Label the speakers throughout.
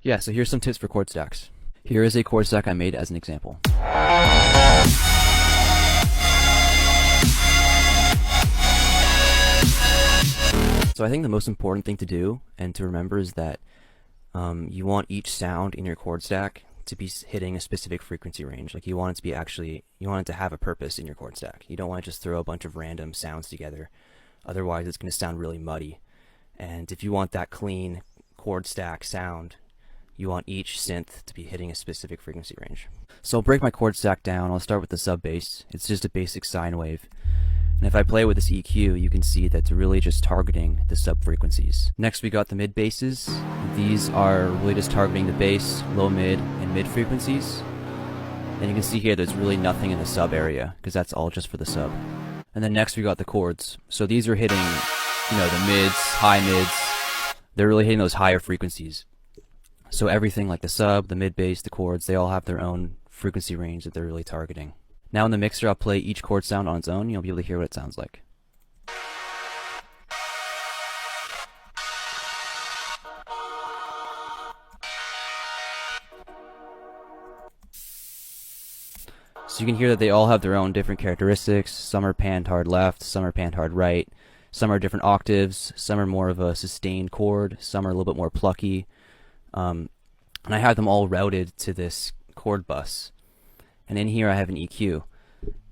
Speaker 1: Yeah, so here's some tips for chord stacks. Here is a chord stack I made as an example. So I think the most important thing to do and to remember is that you want each sound in your chord stack to be hitting a specific frequency range. Like you want it to be you want it to have a purpose in your chord stack. You don't want to just throw a bunch of random sounds together. Otherwise it's going to sound really muddy. And if you want that clean chord stack sound, you want each synth to be hitting a specific frequency range. So I'll break my chord stack down. I'll start with the sub bass. It's just a basic sine wave. And if I play with this EQ, you can see that it's really just targeting the sub frequencies. Next we got the mid basses. These are really just targeting the bass, low mid, and mid frequencies. And you can see here there's really nothing in the sub area, because that's all just for the sub. And then next we got the chords. So these are hitting, the mids, high mids. They're really hitting those higher frequencies. So everything like the sub, the mid bass, the chords, they all have their own frequency range that they're really targeting. Now in the mixer I'll play each chord sound on its own. You'll be able to hear what it sounds like. So you can hear that they all have their own different characteristics. Some are panned hard left, some are panned hard right, some are different octaves, some are more of a sustained chord, some are a little bit more plucky. And I have them all routed to this chord bus. And in here I have an EQ.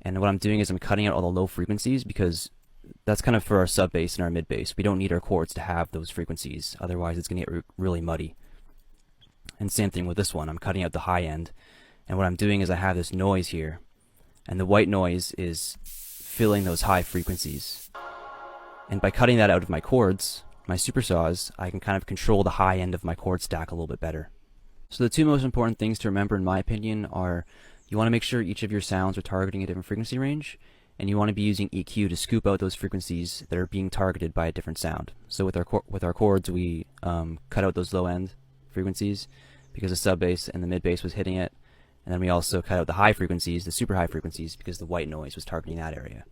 Speaker 1: And what I'm doing is I'm cutting out all the low frequencies because that's kind of for our sub bass and our mid bass. We don't need our chords to have those frequencies, otherwise it's going to get really muddy. And same thing with this one, I'm cutting out the high end. And what I'm doing is I have this noise here, and the white noise is filling those high frequencies. And by cutting that out of my chords, my Supersaws, I can kind of control the high end of my chord stack a little bit better. So the two most important things to remember in my opinion are you want to make sure each of your sounds are targeting a different frequency range, and you want to be using EQ to scoop out those frequencies that are being targeted by a different sound. So with our chords we cut out those low end frequencies because the sub bass and the mid bass was hitting it. And then we also cut out the high frequencies, the super high frequencies, because the white noise was targeting that area.